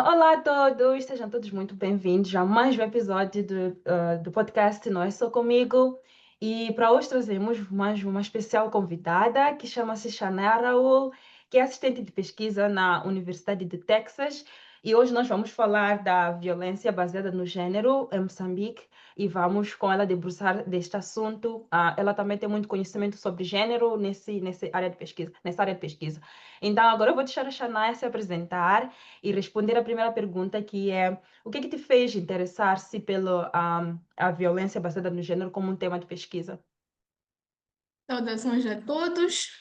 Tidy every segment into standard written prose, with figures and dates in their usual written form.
Olá a todos, sejam todos muito bem-vindos a mais um episódio do podcast Não é Só Comigo. E para hoje trazemos mais uma especial convidada que chama-se Shana Raul, que é assistente de pesquisa na Universidade de Texas. E hoje nós vamos falar da violência baseada no gênero em Moçambique e vamos com ela debruçar deste assunto. Ela também tem muito conhecimento sobre gênero nessa área de pesquisa, nessa área de pesquisa. Então agora eu vou deixar a Shana se apresentar e responder a primeira pergunta, que é o que te fez interessar-se pela a violência baseada no gênero como um tema de pesquisa? Saudações a todos.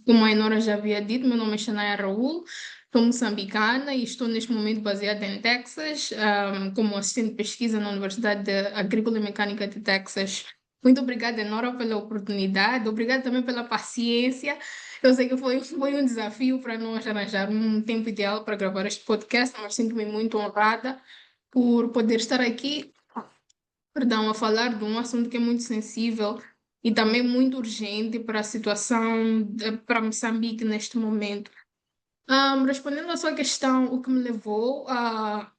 Como a Enora já havia dito, meu nome é Shanaia Raul, sou moçambicana e estou neste momento baseada em Texas, como assistente de pesquisa na Universidade Agrícola e Mecânica de Texas. Muito obrigada, Enora, pela oportunidade, obrigada também pela paciência. Eu sei que foi um desafio para nós arranjar um tempo ideal para gravar este podcast, mas sinto-me muito honrada por poder estar aqui, perdão, a falar de um assunto que é muito sensível e também muito urgente para a situação para Moçambique neste momento. Respondendo à sua questão, o que me levou a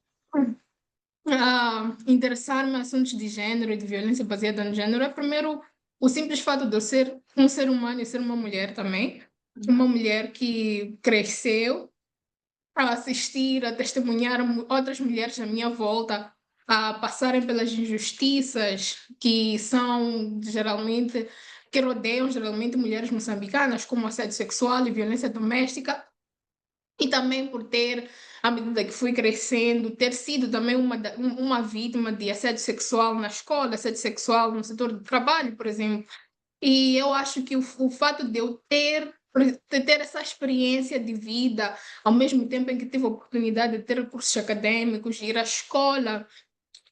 interessar-me em assuntos de gênero e de violência baseada no gênero é, primeiro, o simples fato de eu ser um ser humano e ser uma mulher também. Uma Uhum. mulher que cresceu a assistir, a testemunhar outras mulheres à minha volta a passarem pelas injustiças que rodeiam geralmente mulheres moçambicanas, como assédio sexual e violência doméstica, e também por ter, à medida que fui crescendo, ter sido também uma vítima de assédio sexual na escola, assédio sexual no setor de trabalho, por exemplo. E eu acho que o fato de eu ter essa experiência de vida, ao mesmo tempo em que tive a oportunidade de ter recursos acadêmicos, de ir à escola,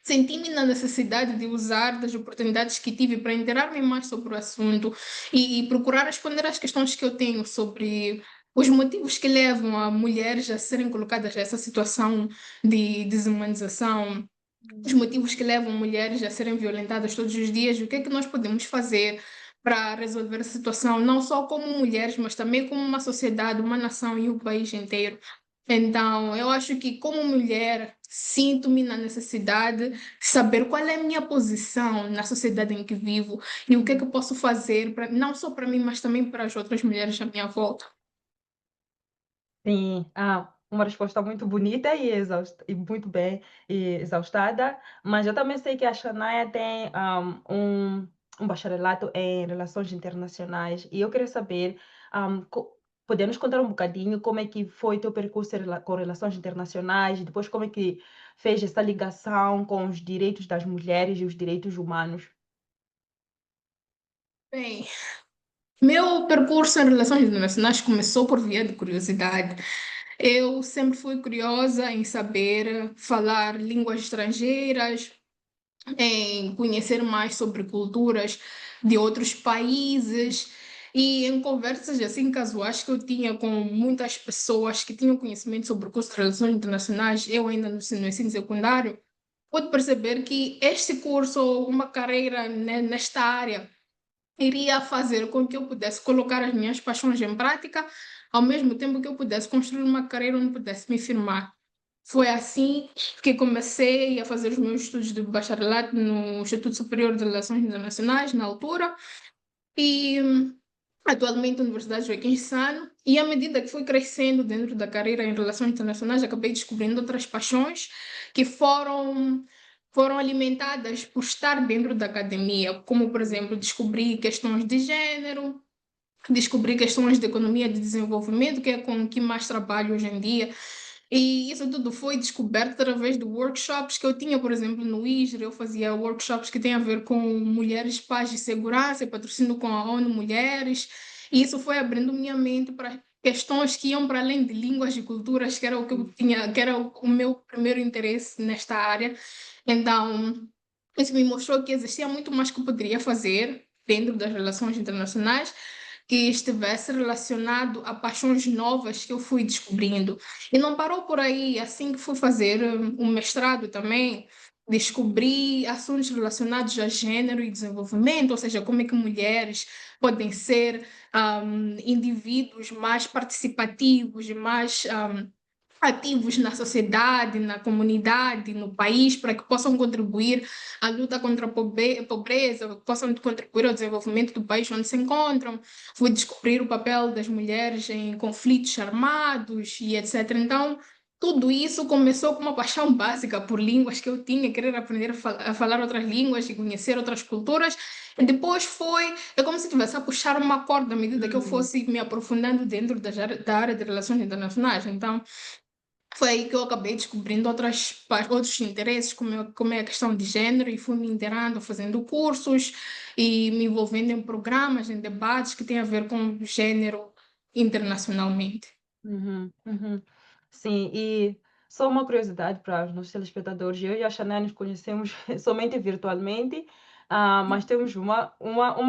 senti-me na necessidade de usar das oportunidades que tive para interar-me mais sobre o assunto e procurar responder às questões que eu tenho sobre os motivos que levam a mulheres a serem colocadas nessa situação de desumanização, os motivos que levam mulheres a serem violentadas todos os dias, o que é que nós podemos fazer para resolver a situação, não só como mulheres, mas também como uma sociedade, uma nação e o país inteiro. Então, eu acho que como mulher, sinto-me na necessidade de saber qual é a minha posição na sociedade em que vivo e o que é que eu posso fazer, não só para mim, mas também para as outras mulheres à minha volta. Sim, uma resposta muito bonita e muito bem exaustada, mas eu também sei que a Shania tem um bacharelato em Relações Internacionais e eu queria saber, podemos contar um bocadinho como é que foi teu percurso com Relações Internacionais e depois como é que fez essa ligação com os direitos das mulheres e os direitos humanos? Bem, meu percurso em relações internacionais começou por via de curiosidade. Eu sempre fui curiosa em saber falar línguas estrangeiras, em conhecer mais sobre culturas de outros países e em conversas assim casuais que eu tinha com muitas pessoas que tinham conhecimento sobre o curso de Relações Internacionais, eu ainda no ensino secundário, pude perceber que este curso, ou uma carreira nesta área, iria fazer com que eu pudesse colocar as minhas paixões em prática, ao mesmo tempo que eu pudesse construir uma carreira onde pudesse me firmar. Foi assim que comecei a fazer os meus estudos de bacharelato no Instituto Superior de Relações Internacionais, na altura, e atualmente na Universidade Joaquim Chissano. E à medida que fui crescendo dentro da carreira em Relações Internacionais, acabei descobrindo outras paixões que foram alimentadas por estar dentro da academia, como, por exemplo, descobrir questões de gênero, descobrir questões de economia de desenvolvimento, que é com o que mais trabalho hoje em dia. E isso tudo foi descoberto através de workshops que eu tinha, por exemplo, no ISRE, eu fazia workshops que têm a ver com mulheres, paz e segurança, patrocínio com a ONU Mulheres, e isso foi abrindo minha mente para questões que iam para além de línguas e culturas, que era o que eu tinha, que era o meu primeiro interesse nesta área. Então, isso me mostrou que existia muito mais que eu poderia fazer dentro das relações internacionais que estivesse relacionado a paixões novas que eu fui descobrindo. E não parou por aí, assim que fui fazer um mestrado também, descobri assuntos relacionados a gênero e desenvolvimento, ou seja, como é que mulheres podem ser indivíduos mais participativos, mais ativos na sociedade, na comunidade, no país, para que possam contribuir à luta contra a pobreza, possam contribuir ao desenvolvimento do país onde se encontram. Fui descobrir o papel das mulheres em conflitos armados e etc. Então, tudo isso começou com uma paixão básica por línguas que eu tinha, querer aprender a falar outras línguas e conhecer outras culturas. E depois é como se estivesse a puxar uma corda à medida que eu Uhum. fosse me aprofundando dentro da área de relações internacionais. Então, foi aí que eu acabei descobrindo outros interesses, como é a questão de gênero, e fui me inteirando, fazendo cursos e me envolvendo em programas, em debates que têm a ver com gênero internacionalmente. Uhum, uhum. Sim, e só uma curiosidade para os nossos telespectadores, eu e a Chanel nos conhecemos somente virtualmente, mas temos uma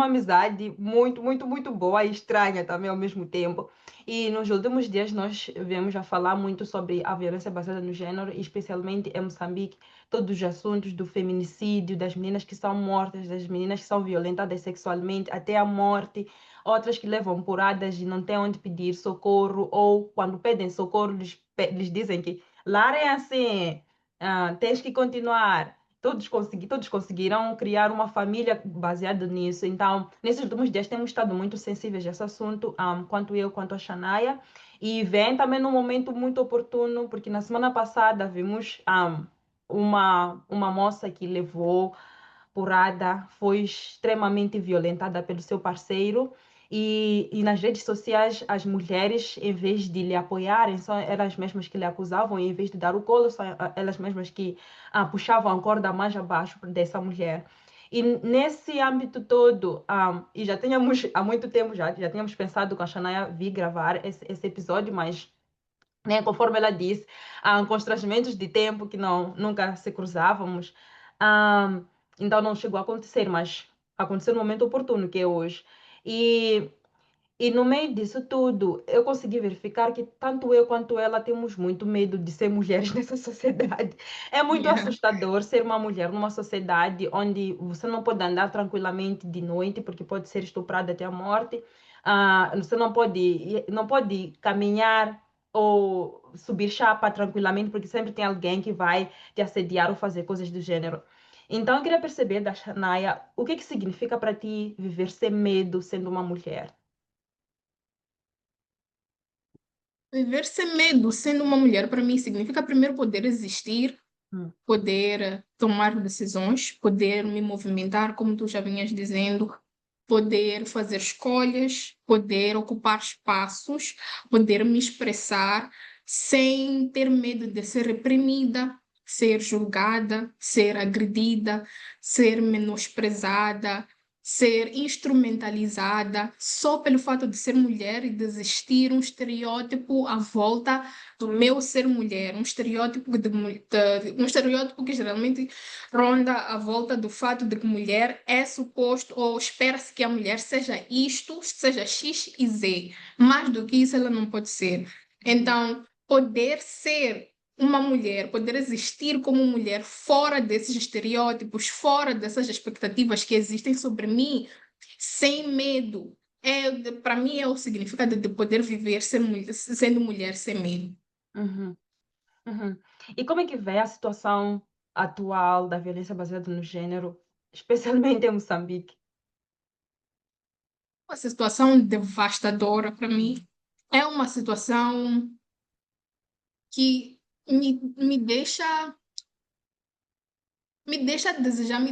amizade muito, muito, muito boa e estranha também ao mesmo tempo. E nos últimos dias nós viemos a falar muito sobre a violência baseada no gênero, e especialmente em Moçambique, todos os assuntos do feminicídio, das meninas que são mortas, das meninas que são violentadas sexualmente, até a morte, outras que levam poradas e não têm onde pedir socorro, ou quando pedem socorro, lhes dizem que lá é assim, tens que continuar. Todos conseguiram criar uma família baseada nisso. Então, nesses últimos dias temos estado muito sensíveis a esse assunto, quanto eu, quanto a Shanaia, e vem também num momento muito oportuno, porque na semana passada vimos uma moça que levou porrada, foi extremamente violentada pelo seu parceiro. E nas redes sociais, as mulheres, em vez de lhe apoiarem, são elas mesmas que lhe acusavam, e em vez de dar o colo, são elas mesmas que puxavam a corda mais abaixo dessa mulher. E nesse âmbito todo, e já tínhamos há muito tempo, já tínhamos pensado com a Shania vir gravar esse episódio, mas né, conforme ela disse, há constrangimentos de tempo que nunca se cruzávamos. Ah, então não chegou a acontecer, mas aconteceu no momento oportuno, que é hoje. E e no meio disso tudo, eu consegui verificar que tanto eu quanto ela temos muito medo de ser mulheres nessa sociedade. É muito Yeah. assustador ser uma mulher numa sociedade onde você não pode andar tranquilamente de noite, porque pode ser estuprada até a morte. Você não pode caminhar ou subir chapa tranquilamente, porque sempre tem alguém que vai te assediar ou fazer coisas do gênero. Então, eu queria perceber da Shanaia, o que que significa para ti viver sem medo sendo uma mulher? Viver sem medo, sendo uma mulher, para mim, significa primeiro poder existir, Hum. poder tomar decisões, poder me movimentar, como tu já vinhas dizendo, poder fazer escolhas, poder ocupar espaços, poder me expressar sem ter medo de ser reprimida, ser julgada, ser agredida, ser menosprezada, ser instrumentalizada só pelo fato de ser mulher e de existir um estereótipo à volta do meu ser mulher, um estereótipo que geralmente ronda à volta do fato de que mulher é suposto ou espera-se que a mulher seja isto, seja X e Z. Mais do que isso, ela não pode ser. Uhum. Então, poder ser uma mulher, poder existir como mulher fora desses estereótipos, fora dessas expectativas que existem sobre mim, sem medo. Para mim, é o significado de poder viver sendo mulher sem medo. Uhum, uhum. E como é que vê a situação atual da violência baseada no gênero, especialmente em Moçambique? Uma situação devastadora para mim. É uma situação que me deixa a desejar,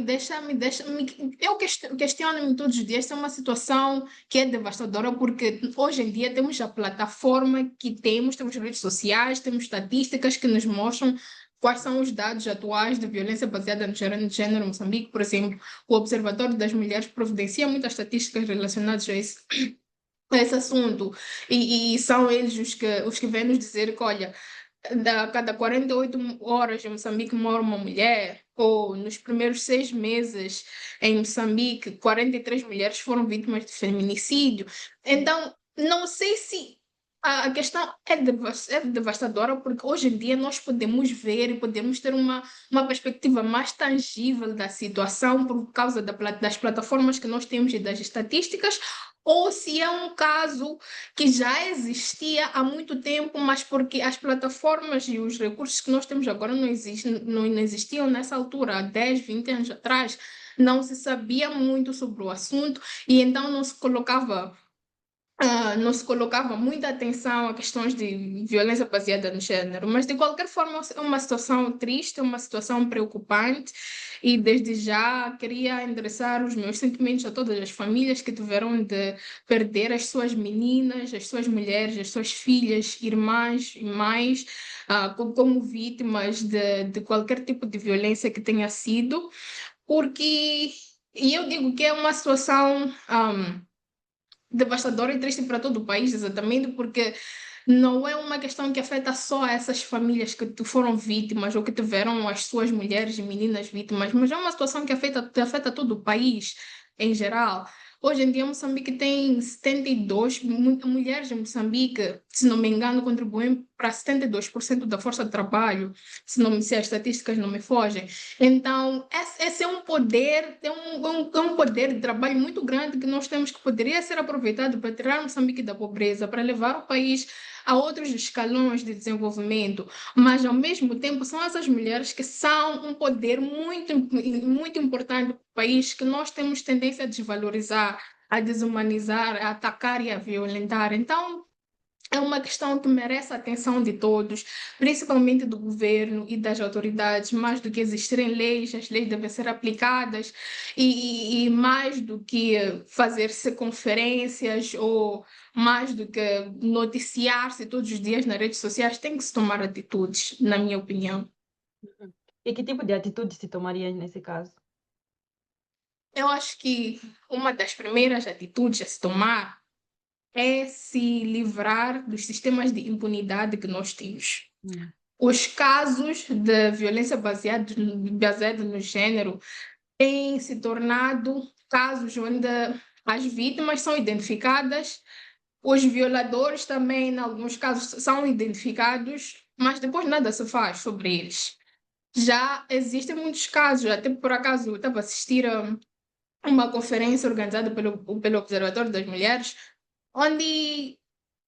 eu questiono-me todos os dias se é uma situação que é devastadora, porque hoje em dia temos a plataforma que temos redes sociais, temos estatísticas que nos mostram quais são os dados atuais de violência baseada no gênero em Moçambique. Por exemplo, o Observatório das Mulheres providencia muitas estatísticas relacionadas a esse assunto, e são eles os que vêm nos dizer que, olha, cada 48 horas em Moçambique mora uma mulher, ou nos primeiros 6 meses em Moçambique, 43 mulheres foram vítimas de feminicídio. Então, não sei se a questão é devastadora, porque hoje em dia nós podemos ver e podemos ter uma perspectiva mais tangível da situação por causa das plataformas que nós temos e das estatísticas, ou se é um caso que já existia há muito tempo, mas porque as plataformas e os recursos que nós temos agora não existiam nessa altura, há 10, 20 anos atrás, não se sabia muito sobre o assunto e então não se colocava muita atenção a questões de violência baseada no género, mas de qualquer forma é uma situação triste, é uma situação preocupante e desde já queria endereçar os meus sentimentos a todas as famílias que tiveram de perder as suas meninas, as suas mulheres, as suas filhas, irmãs e mães, como vítimas de qualquer tipo de violência que tenha sido, porque e eu digo que é uma situação devastadora e triste para todo o país, exatamente porque não é uma questão que afeta só essas famílias foram vítimas ou que tiveram as suas mulheres e meninas vítimas, mas é uma situação que afeta todo o país em geral. Hoje em dia, Moçambique tem 72 mulheres em Moçambique, se não me engano, contribuem para 72% da força de trabalho, se as estatísticas não me fogem. Então, esse é um poder, é um poder de trabalho muito grande que nós temos que poderia ser aproveitado para tirar Moçambique da pobreza, para levar o país a outros escalões de desenvolvimento, mas ao mesmo tempo são essas mulheres que são um poder muito importante para o país que nós temos tendência a desvalorizar, a desumanizar, a atacar e a violentar. Então, é uma questão que merece a atenção de todos, principalmente do governo e das autoridades. Mais do que existirem leis, as leis devem ser aplicadas, e mais do que fazer-se conferências ou mais do que noticiar-se todos os dias nas redes sociais, tem que se tomar atitudes, na minha opinião. Uhum. E que tipo de atitude se tomaria nesse caso? Eu acho que uma das primeiras atitudes a se tomar é se livrar dos sistemas de impunidade que nós temos. Hum. Os casos de violência baseada no gênero têm se tornado casos onde as vítimas são identificadas, os violadores também, em alguns casos, são identificados, mas depois nada se faz sobre eles. Já existem muitos casos, até por acaso eu estava a assistir a uma conferência organizada pelo Observatório das Mulheres, onde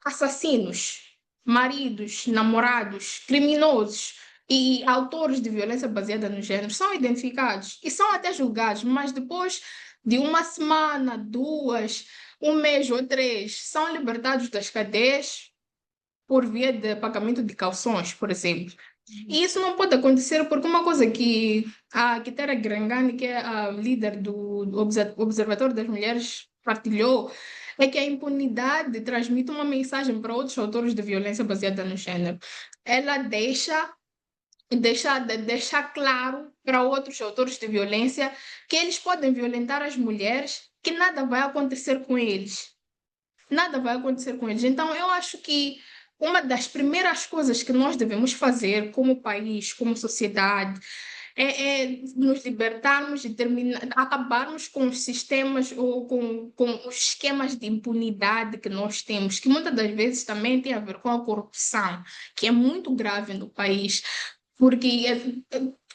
assassinos, maridos, namorados, criminosos e autores de violência baseada no gênero são identificados e são até julgados, mas depois de uma semana, duas, um mês ou três, são libertados das cadeias por via de pagamento de calções, por exemplo. Uhum. E isso não pode acontecer porque uma coisa que a Kitera Grangani, que é a líder do Observatório das Mulheres, partilhou é que a impunidade transmite uma mensagem para outros autores de violência baseada no gênero. Ela deixa claro para outros autores de violência que eles podem violentar as mulheres, que nada vai acontecer com eles. Nada vai acontecer com eles. Então, eu acho que uma das primeiras coisas que nós devemos fazer como país, como sociedade, é nos libertarmos e acabarmos com os sistemas ou com os esquemas de impunidade que nós temos, que muitas das vezes também tem a ver com a corrupção, que é muito grave no país, porque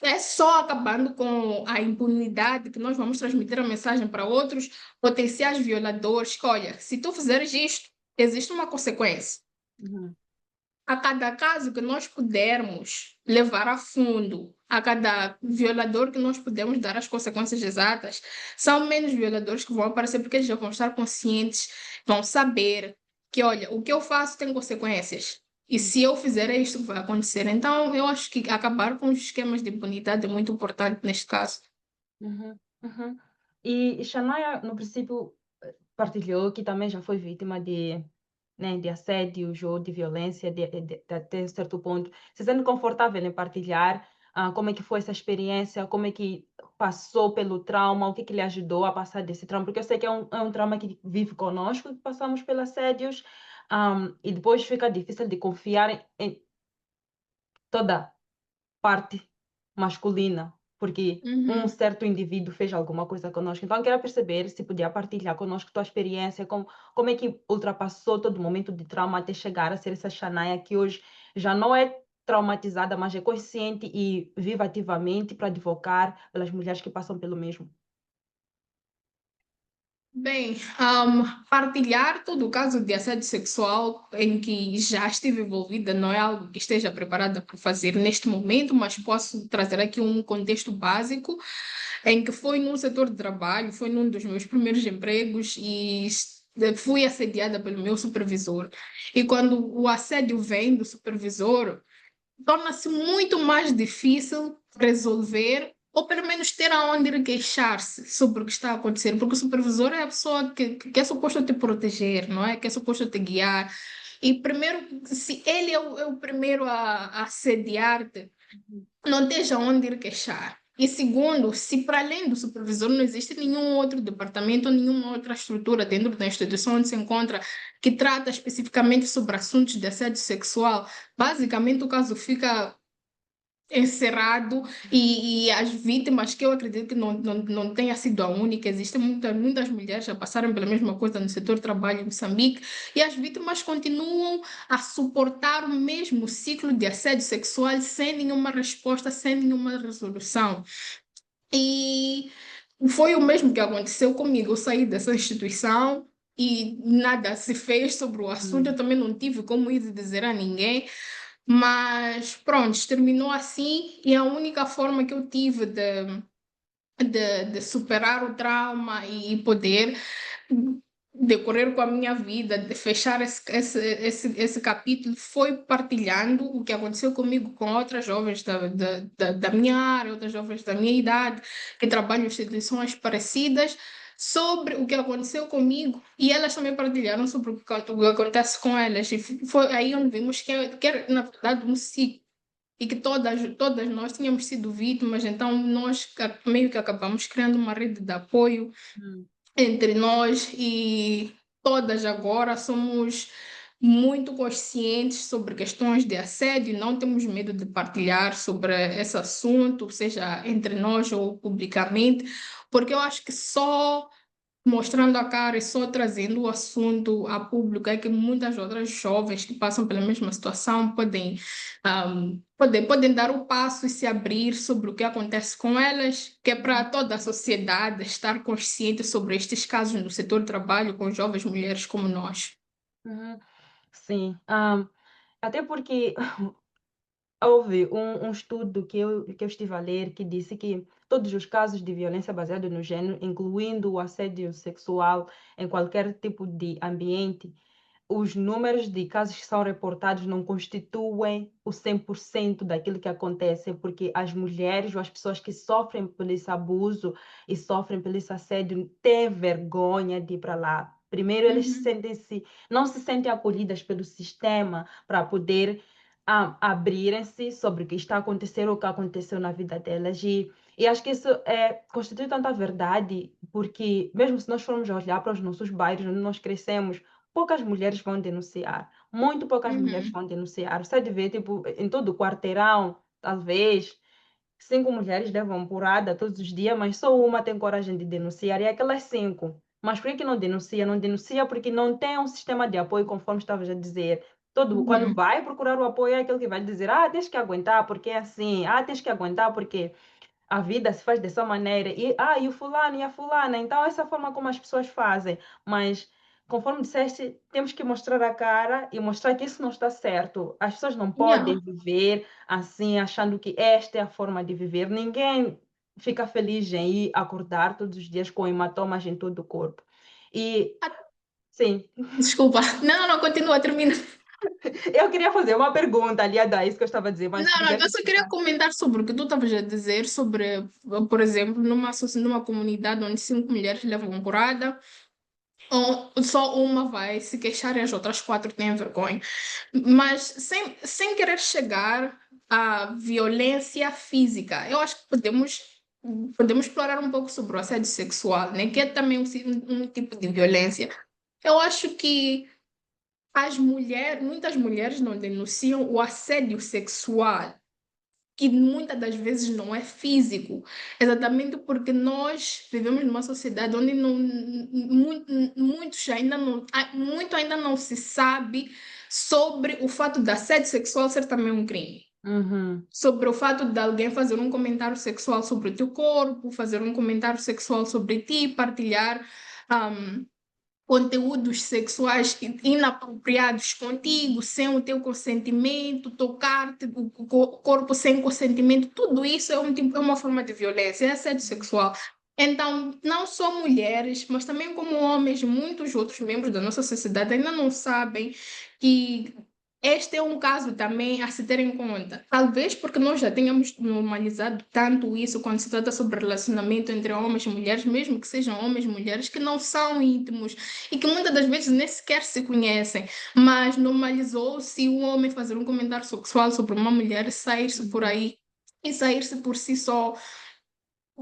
é só acabando com a impunidade que nós vamos transmitir a mensagem para outros potenciais violadores, que, olha, se tu fizeres isto, existe uma consequência. Uhum. A cada caso que nós pudermos levar a fundo, a cada violador que nós pudermos dar as consequências exatas, são menos violadores que vão aparecer porque eles já vão estar conscientes, vão saber que, olha, o que eu faço tem consequências. E se eu fizer, é isto que vai acontecer. Então, eu acho que acabar com os esquemas de impunidade é muito importante neste caso. Uhum. Uhum. E Shania, no princípio, partilhou que também já foi vítima de, né, de assédios ou de violência até certo ponto. Se sente confortável em partilhar como é que foi essa experiência, como é que passou pelo trauma, o que lhe ajudou a passar desse trauma? Porque eu sei que é um trauma que vive conosco, que passamos pelos assédios, e depois fica difícil de confiar em toda parte masculina, porque um Uhum. certo indivíduo fez alguma coisa conosco. Então, eu quero perceber se podia partilhar conosco tua experiência, como é que ultrapassou todo o momento de trauma até chegar a ser essa Shanaia que hoje já não é traumatizada, mas é consciente e vive ativamente para advocar pelas mulheres que passam pelo mesmo. Bem, partilhar todo o caso de assédio sexual em que já estive envolvida não é algo que esteja preparada para fazer neste momento, mas posso trazer aqui um contexto básico em que foi num setor de trabalho, foi num dos meus primeiros empregos e fui assediada pelo meu supervisor. E quando o assédio vem do supervisor, torna-se muito mais difícil resolver, ou pelo menos ter aonde ir queixar-se sobre o que está a acontecer, porque o supervisor é a pessoa que é suposto te proteger, não é? Que é suposto te guiar. E primeiro, se ele é o primeiro a assediar-te, não tens aonde ir queixar. E segundo, se para além do supervisor não existe nenhum outro departamento ou nenhuma outra estrutura dentro da instituição onde se encontra que trata especificamente sobre assuntos de assédio sexual, basicamente o caso fica encerrado e as vítimas, que eu acredito que não tenha sido a única, existem muitas mulheres a passarem pela mesma coisa no setor de trabalho em Moçambique, e as vítimas continuam a suportar o mesmo ciclo de assédio sexual sem nenhuma resposta, sem nenhuma resolução. E foi o mesmo que aconteceu comigo. Eu saí dessa instituição e nada se fez sobre o assunto. Eu Hum, também não tive como ir dizer a ninguém. Mas pronto, terminou assim e a única forma que eu tive de superar o trauma e poder decorrer com a minha vida, de fechar esse capítulo, foi partilhando o que aconteceu comigo com outras jovens da minha área, outras jovens da minha idade, que trabalham em instituições parecidas, sobre o que aconteceu comigo, e elas também partilharam sobre o que acontece com elas. E foi aí onde vimos que era, na verdade, um ciclo. E que todas nós tínhamos sido vítimas, então nós meio que acabamos criando uma rede de apoio hum, entre nós e todas agora somos muito conscientes sobre questões de assédio, não temos medo de partilhar sobre esse assunto, seja entre nós ou publicamente, porque eu acho que só mostrando a cara e só trazendo o assunto a público é que muitas outras jovens que passam pela mesma situação podem dar o passo e se abrir sobre o que acontece com elas, que é para toda a sociedade estar consciente sobre estes casos no setor de trabalho com jovens mulheres como nós. uhum. Sim, até porque houve um estudo que eu estive a ler que disse que todos os casos de violência baseada no gênero, incluindo o assédio sexual em qualquer tipo de ambiente, os números de casos que são reportados não constituem o 100% daquilo que acontece, porque as mulheres ou as pessoas que sofrem por esse abuso e sofrem por esse assédio têm vergonha de ir para lá. Primeiro, eles Uhum. não se sentem acolhidas pelo sistema para poder abrirem-se sobre o que está acontecendo ou o que aconteceu na vida delas. E acho que isso constitui tanta verdade, porque mesmo se nós formos olhar para os nossos bairros onde nós crescemos, poucas mulheres vão denunciar, muito poucas mulheres Uhum. vão denunciar. Você de ver, tipo, em todo o quarteirão, talvez, 5 mulheres levam porrada todos os dias, mas só uma tem coragem de denunciar, e é aquelas 5. Mas por que não denuncia? Não denuncia porque não tem um sistema de apoio, conforme estavas a dizer. Quando Uhum. vai procurar o apoio, é aquele que vai dizer, tens que aguentar porque é assim, tens que aguentar porque a vida se faz dessa maneira. E o fulano e a fulana. Então, essa é a forma como as pessoas fazem. Mas, conforme disseste, temos que mostrar a cara e mostrar que isso não está certo. As pessoas não Yeah. podem viver assim, achando que esta é a forma de viver. Ninguém fica feliz em ir acordar todos os dias com hematomas em todo o corpo. E, Ah, sim, desculpa. Não, não, continua, termina. eu queria fazer uma pergunta aliada a isso que eu estava a dizer, mas Não, devia eu só queria explicar. comentar sobre o que tu estavas a dizer sobre, por exemplo, numa comunidade onde 5 mulheres levam porrada, só uma vai se queixar e as outras 4 têm vergonha. Mas sem querer chegar à violência física, eu acho que podemos explorar um pouco sobre o assédio sexual, né? Que é também um tipo de violência. Eu acho que muitas mulheres não denunciam o assédio sexual que muitas das vezes não é físico, exatamente porque nós vivemos numa sociedade onde muito ainda não se sabe sobre o fato da assédio sexual ser também um crime. Uhum, Sobre o fato de alguém fazer um comentário sexual sobre o teu corpo, fazer um comentário sexual sobre ti, partilhar. conteúdos sexuais inapropriados contigo, sem o teu consentimento, tocar-te o corpo sem consentimento, tudo isso é uma forma de violência, é assédio sexual. Então, não só mulheres, mas também como homens, muitos outros membros da nossa sociedade ainda não sabem que este é um caso também a se ter em conta. Talvez porque nós já tenhamos normalizado tanto isso quando se trata sobre relacionamento entre homens e mulheres, mesmo que sejam homens e mulheres que não são íntimos e que muitas das vezes nem sequer se conhecem, mas normalizou-se o homem fazer um comentário sexual sobre uma mulher, sair-se por aí e sair-se por si só,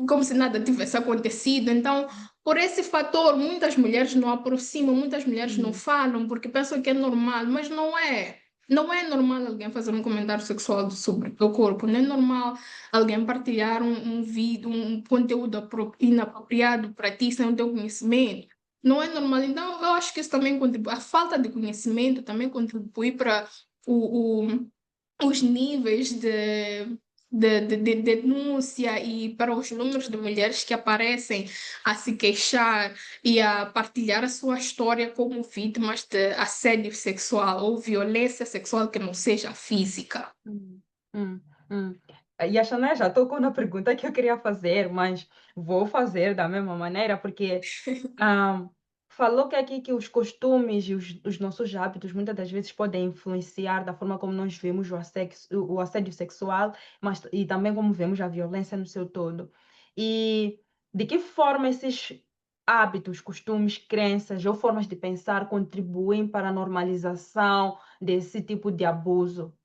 como se nada tivesse acontecido. Então, por esse fator, muitas mulheres não aproximam, muitas mulheres não Hum, falam porque pensam que é normal, mas não é. Não é normal alguém fazer um comentário sexual sobre o corpo, não é normal alguém partilhar um vídeo, um conteúdo inapropriado para ti sem o teu conhecimento. Não é normal. Então, eu acho que isso também contribui, a falta de conhecimento também contribui para os níveis de denúncia e para os números de mulheres que aparecem a se queixar e a partilhar a sua história como vítimas de assédio sexual ou violência sexual que não seja física. hum, hum, hum. E a Xané já tocou na pergunta que eu queria fazer, mas vou fazer da mesma maneira, porque ah, falou que aqui que os costumes e os nossos hábitos muitas das vezes podem influenciar da forma como nós vemos o assédio sexual, mas e também como vemos a violência no seu todo. E de que forma esses hábitos, costumes, crenças ou formas de pensar contribuem para a normalização desse tipo de abuso?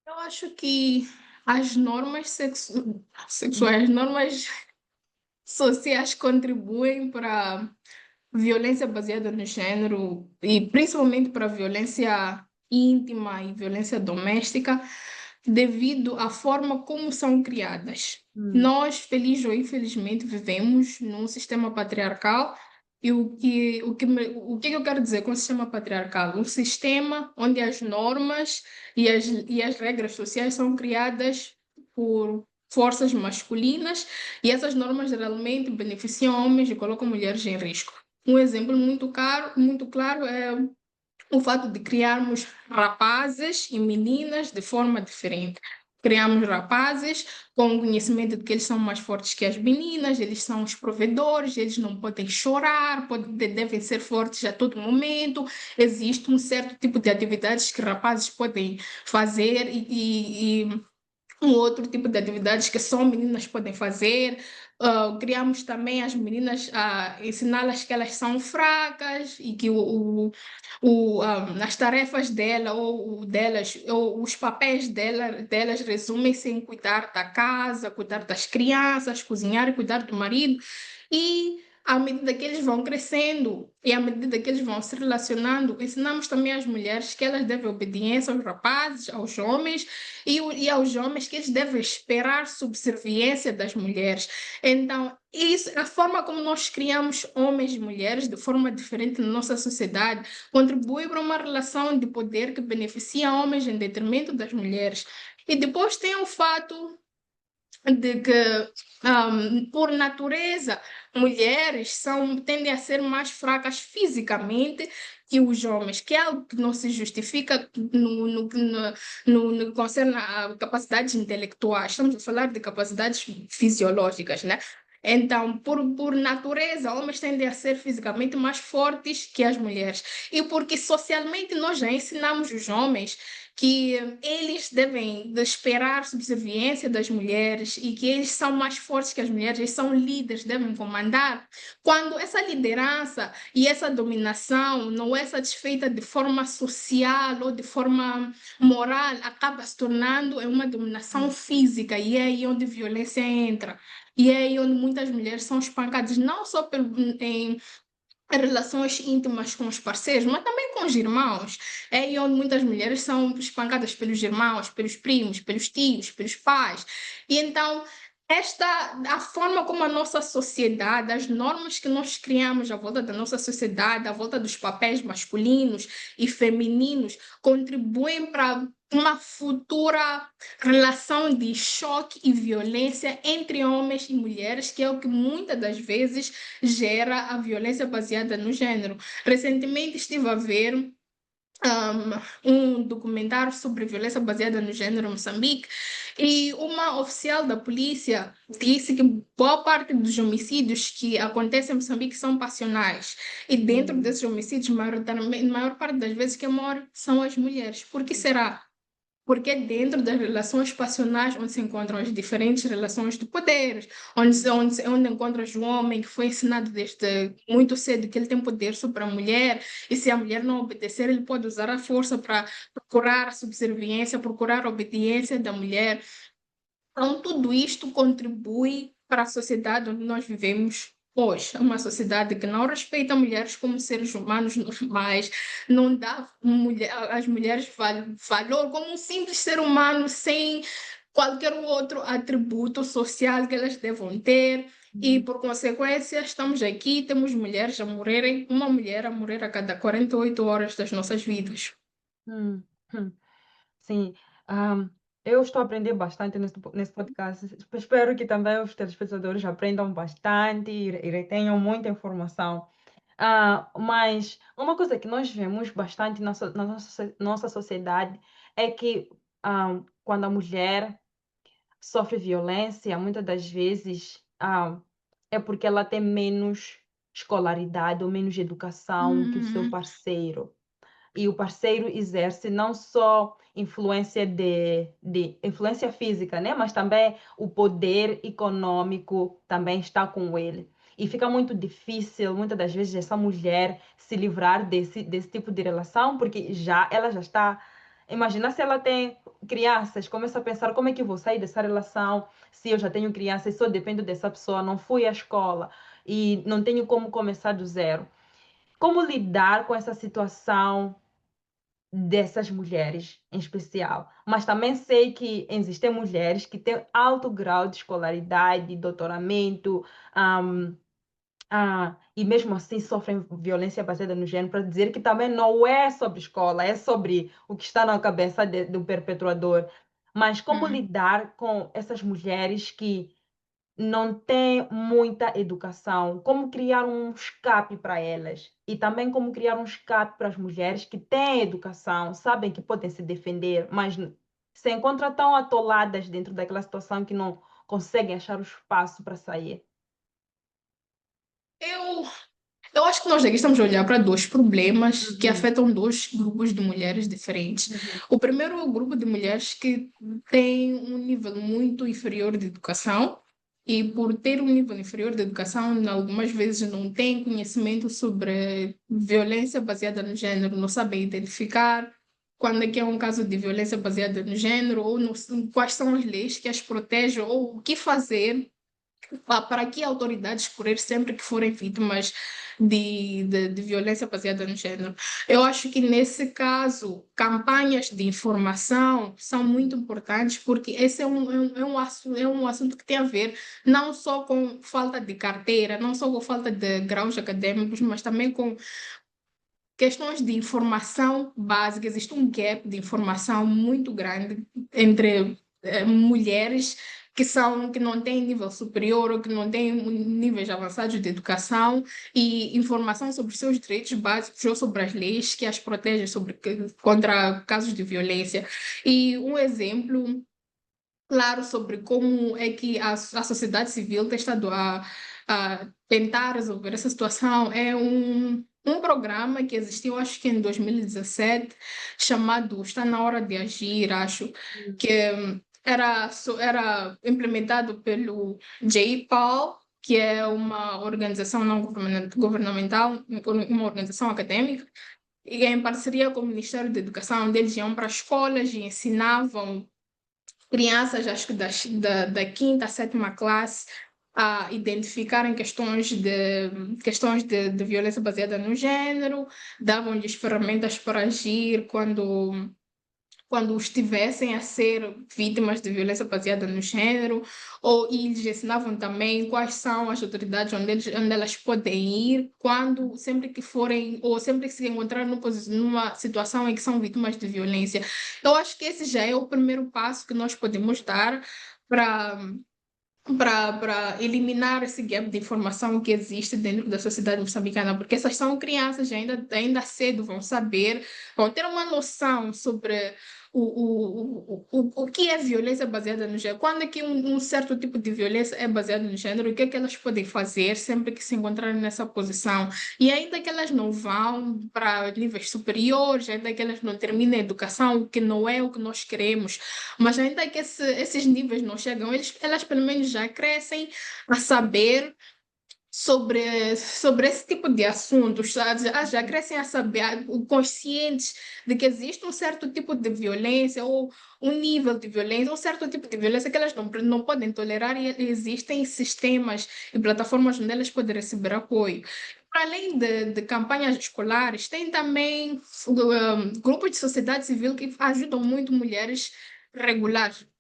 Eu acho que as normas sexuais, as normas sociais contribuem para violência baseada no gênero e principalmente para violência íntima e violência doméstica, devido à forma como são criadas. Hum, Nós, feliz ou infelizmente, vivemos num sistema patriarcal. E o que eu quero dizer com o sistema patriarcal? Um sistema onde as normas e as regras sociais são criadas por forças masculinas e essas normas geralmente beneficiam homens e colocam mulheres em risco. Um exemplo muito claro é o fato de criarmos rapazes e meninas de forma diferente. Criamos rapazes com o conhecimento de que eles são mais fortes que as meninas, eles são os provedores, eles não podem chorar, devem ser fortes a todo momento. Existe um certo tipo de atividades que rapazes podem fazer e um outro tipo de atividades que só meninas podem fazer. Criamos também as meninas a ensiná-las que elas são fracas e que as tarefas dela ou delas ou os papéis delas resumem-se em cuidar da casa, cuidar das crianças, cozinhar e cuidar do marido. E à medida que eles vão crescendo e à medida que eles vão se relacionando, ensinamos também às mulheres que elas devem obediência aos rapazes, aos homens e aos homens que eles devem esperar subserviência das mulheres. Então, isso, a forma como nós criamos homens e mulheres de forma diferente na nossa sociedade contribui para uma relação de poder que beneficia homens em detrimento das mulheres. E depois tem o fato de que, por natureza, mulheres tendem a ser mais fracas fisicamente que os homens, que é algo que não se justifica no que concerne a capacidades intelectuais. Estamos a falar de capacidades fisiológicas, né? Então, por natureza, homens tendem a ser fisicamente mais fortes que as mulheres. E porque socialmente nós já ensinamos os homens que eles devem de esperar subserviência das mulheres e que eles são mais fortes que as mulheres, eles são líderes, devem comandar. Quando essa liderança e essa dominação não é satisfeita de forma social ou de forma moral, acaba se tornando uma dominação física e é aí onde a violência entra. E é aí onde muitas mulheres são espancadas, não só em relações íntimas com os parceiros, mas também com os irmãos. É aí onde muitas mulheres são espancadas pelos irmãos, pelos primos, pelos tios, pelos pais. E então, a forma como a nossa sociedade, as normas que nós criamos à volta da nossa sociedade, à volta dos papéis masculinos e femininos, contribuem uma futura relação de choque e violência entre homens e mulheres, que é o que muitas das vezes gera a violência baseada no gênero. Recentemente estive a ver um documentário sobre violência baseada no gênero em Moçambique, e uma oficial da polícia disse que boa parte dos homicídios que acontecem em Moçambique são passionais. E dentro Hum, desses homicídios, maioritariamente, a maior parte das vezes que morrem são as mulheres. Por que será? Porque é dentro das relações passionais onde se encontram as diferentes relações de poderes, onde encontras o homem que foi ensinado desde muito cedo que ele tem poder sobre a mulher, e se a mulher não obedecer, ele pode usar a força para procurar a subserviência, procurar a obediência da mulher. Então, tudo isto contribui para a sociedade onde nós vivemos hoje. É uma sociedade que não respeita mulheres como seres humanos normais, não dá às mulheres valor como um simples ser humano, sem qualquer outro atributo social que elas devam ter. E, hum, por consequência, estamos aqui, temos mulheres a morrerem, uma mulher a morrer a cada 48 horas das nossas vidas. hum, hum. Sim, ahm, eu estou a aprender bastante nesse podcast. Espero que também os telespectadores aprendam bastante e retenham muita informação. Mas uma coisa que nós vemos bastante na nossa sociedade é que quando a mulher sofre violência, muitas das vezes é porque ela tem menos escolaridade ou menos educação que o seu Hum, parceiro. E o parceiro exerce não só de influência física, né? Mas também o poder econômico também está com ele. E fica muito difícil, muitas das vezes, essa mulher se livrar desse tipo de relação, porque ela já está. Imagina se ela tem crianças, começa a pensar como é que eu vou sair dessa relação se eu já tenho crianças, só dependo dessa pessoa, não fui à escola e não tenho como começar do zero. Como lidar com essa situação dessas mulheres em especial? Mas também sei que existem mulheres que têm alto grau de escolaridade, doutoramento, ahm, e mesmo assim sofrem violência baseada no gênero, para dizer que também não é sobre escola, é sobre o que está na cabeça do perpetuador. Mas como hum. lidar com essas mulheres que não tem muita educação, como criar um escape para elas e também como criar um escape para as mulheres que têm educação, sabem que podem se defender, mas se encontram tão atoladas dentro daquela situação que não conseguem achar o espaço para sair. Eu Eu acho que nós aqui estamos a olhar para dois problemas que Uhum, afetam dois grupos de mulheres diferentes. uhum, O primeiro é o grupo de mulheres que tem um nível muito inferior de educação, e por ter um nível inferior de educação, algumas vezes não têm conhecimento sobre violência baseada no gênero, não sabem identificar quando é que é um caso de violência baseada no gênero, ou quais são as leis que as protegem, ou o que fazer para que autoridades escolher sempre que forem vítimas de violência baseada no gênero. Eu acho que, nesse caso, campanhas de informação são muito importantes, porque esse é um assunto que tem a ver não só com falta de carteira, não só com falta de graus acadêmicos, mas também com questões de informação básica. Existe um gap de informação muito grande entre mulheres que não têm nível superior ou que não têm níveis avançados de educação, e informação sobre seus direitos básicos ou sobre as leis que as protegem contra casos de violência. E um exemplo claro sobre como é que a sociedade civil tem estado a tentar resolver essa situação é um programa que existiu, acho que em 2017, chamado Está na Hora de Agir, acho, que era implementado pelo J-PAL, que é uma organização não governamental, uma organização acadêmica, e em parceria com o Ministério da Educação, onde eles iam para escolas e ensinavam crianças, acho que da quinta à sétima classe, a identificarem questões de violência baseada no gênero, davam-lhes ferramentas para agir quando estivessem a ser vítimas de violência baseada no género, ou e eles ensinavam também quais são as autoridades onde elas podem ir quando, sempre que forem, ou sempre que se encontrarem numa situação em que são vítimas de violência. Eu acho que esse já é o primeiro passo que nós podemos dar para para eliminar esse gap de informação que existe dentro da sociedade moçambicana, porque essas são crianças ainda cedo vão saber, vão ter uma noção sobre o que é violência baseada no gênero, quando é que um certo tipo de violência é baseada no gênero, o que é que elas podem fazer sempre que se encontrarem nessa posição. E ainda que elas não vão para níveis superiores, ainda que elas não terminem a educação, o que não é o que nós queremos, mas ainda que esses níveis não chegam, elas pelo menos já crescem a saber sobre esse tipo de assuntos, já crescem a saber, conscientes de que existe um certo tipo de violência ou um nível de violência, um certo tipo de violência que elas não podem tolerar e existem sistemas e plataformas onde elas podem receber apoio. Para além de campanhas escolares, tem também grupos de sociedade civil que ajudam muito mulheres regulares,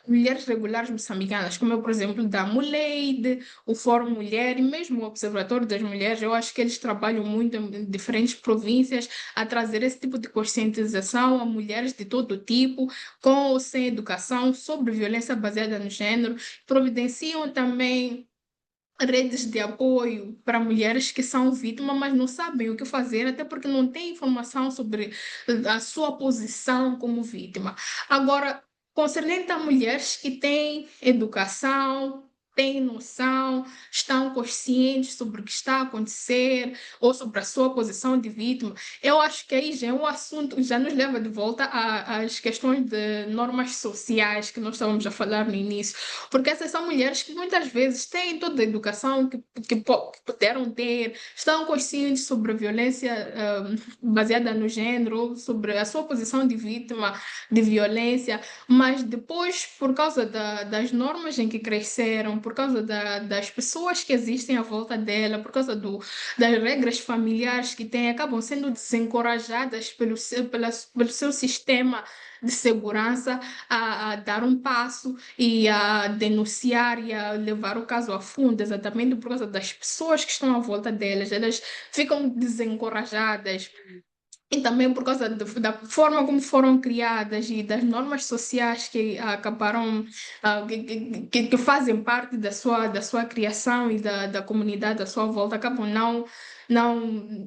mulheres regulares moçambicanas, como eu, por exemplo, da Muleide, o Fórum Mulher e mesmo o Observatório das Mulheres. Eu acho que eles trabalham muito em diferentes províncias a trazer esse tipo de conscientização a mulheres de todo tipo, com ou sem educação, sobre violência baseada no gênero. Providenciam também redes de apoio para mulheres que são vítimas, mas não sabem o que fazer, até porque não têm informação sobre a sua posição como vítima. Agora, concernente a mulheres que têm educação, têm noção, estão conscientes sobre o que está a acontecer ou sobre a sua posição de vítima, eu acho que aí já é um assunto, já nos leva de volta às questões de normas sociais que nós estávamos a falar no início, porque essas são mulheres que muitas vezes têm toda a educação que puderam ter, estão conscientes sobre a violência baseada no gênero, sobre a sua posição de vítima de violência, mas depois, por causa das normas em que cresceram, por causa das pessoas que existem à volta dela, por causa das regras familiares que têm, acabam sendo desencorajadas pelo seu sistema de segurança a dar um passo e a denunciar e a levar o caso a fundo, exatamente por causa das pessoas que estão à volta delas. Elas ficam desencorajadas. E também por causa da forma como foram criadas e das normas sociais que acabaram, que fazem parte da sua criação e da comunidade à sua volta, acabam não,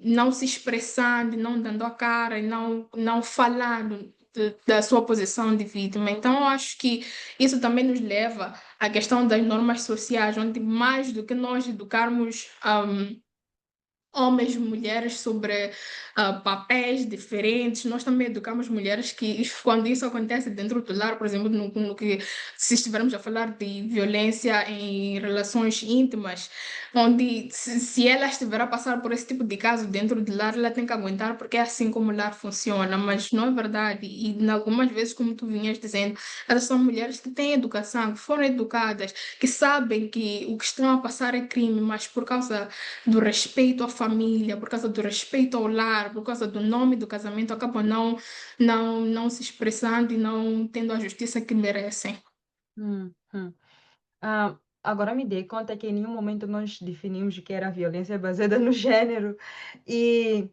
não se expressando, não dando a cara e não falando da sua posição de vítima. Então, eu acho que isso também nos leva à questão das normas sociais, onde mais do que nós educarmos. Homens e mulheres sobre papéis diferentes. Nós também educamos mulheres que, quando isso acontece dentro do lar, por exemplo, no que, se estivermos a falar de violência em relações íntimas, onde se ela estiver a passar por esse tipo de caso dentro do lar, ela tem que aguentar, porque é assim como o lar funciona, mas não é verdade. E algumas vezes, como tu vinhas dizendo, elas são mulheres que têm educação, que foram educadas, que sabem que o que estão a passar é crime, mas por causa do respeito à família, por causa do respeito ao lar, por causa do nome do casamento, acabam não se expressando e não tendo a justiça que merecem. Hum, hum. Agora me dei conta que em nenhum momento nós definimos o que era violência baseada no gênero. E,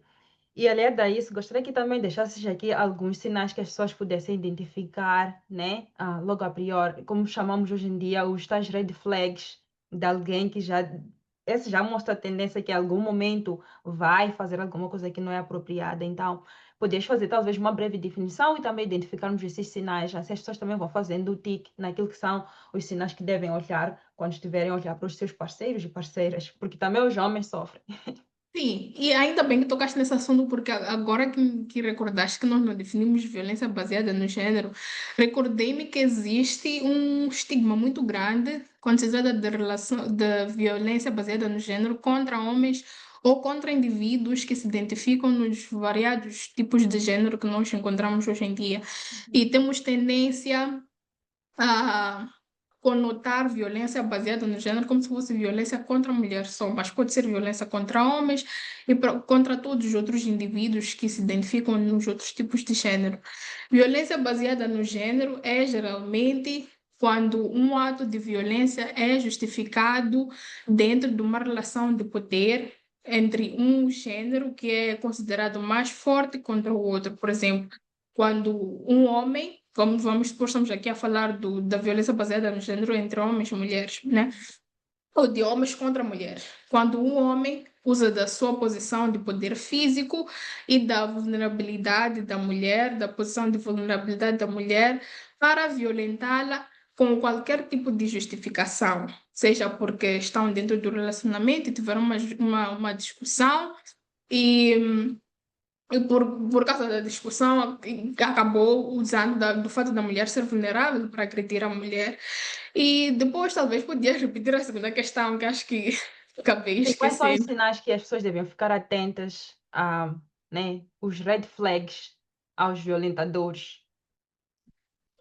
e além disso, gostaria que também deixasses aqui alguns sinais que as pessoas pudessem identificar, né? Logo a priori, como chamamos hoje em dia, os tais red flags de alguém que já... Esse já mostra a tendência que em algum momento vai fazer alguma coisa que não é apropriada. Então, poderes fazer talvez uma breve definição e também identificarmos esses sinais. Assim as pessoas também vão fazendo o tique naquilo que são os sinais que devem olhar quando estiverem a olhar para os seus parceiros e parceiras, porque também os homens sofrem. Sim, e ainda bem que tocaste nesse assunto, porque agora que recordaste que nós não definimos violência baseada no gênero, recordei-me que existe um estigma muito grande quando se trata de relação de violência baseada no gênero contra homens ou contra indivíduos que se identificam nos variados tipos de gênero que nós encontramos hoje em dia. E temos tendência a conotar violência baseada no gênero como se fosse violência contra a mulher só, mas pode ser violência contra homens e contra todos os outros indivíduos que se identificam nos outros tipos de gênero. Violência baseada no gênero é geralmente quando um ato de violência é justificado dentro de uma relação de poder entre um gênero que é considerado mais forte contra o outro. Por exemplo, quando um homem, vamos supor, estamos aqui a falar da violência baseada no gênero entre homens e mulheres, né? Ou de homens contra mulheres. Quando um homem usa da sua posição de poder físico e da vulnerabilidade da mulher, da posição de vulnerabilidade da mulher, para violentá-la com qualquer tipo de justificação, seja porque estão dentro do relacionamento e tiveram uma discussão e por causa da discussão, acabou usando do fato da mulher ser vulnerável para agredir a mulher. E depois, talvez, podia repetir a segunda questão, que acho que acabei E quais são os esquecendo. sinais que as pessoas devem ficar atentas a, né, os red flags aos violentadores?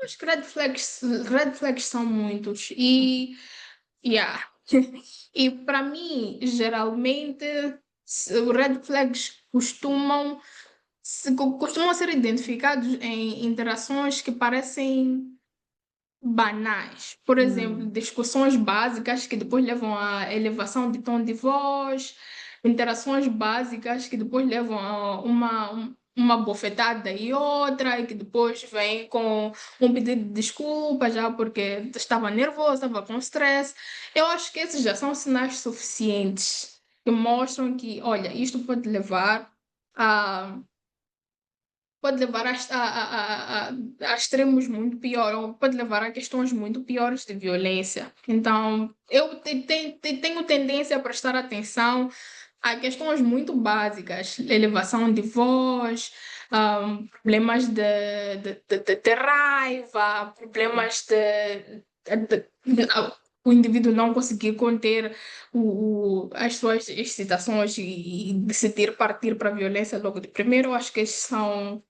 Os red flags são muitos. Yeah. E para mim, geralmente, os red flags costumam ser identificados em interações que parecem banais. Por exemplo, Hum. discussões básicas que depois levam à elevação de tom de voz, interações básicas que depois levam a uma bofetada e outra, e que depois vem com um pedido de desculpa já porque estava nervoso, estava com stress. Eu acho que esses já são sinais suficientes que mostram que, olha, isto a pode levar a extremos muito piores, ou pode levar a questões muito piores de violência. Então, eu tenho tendência a prestar atenção a questões muito básicas, elevação de voz, problemas de raiva, problemas o indivíduo não conseguir conter as suas excitações e decidir partir para a violência logo de primeiro. Eu acho que esses são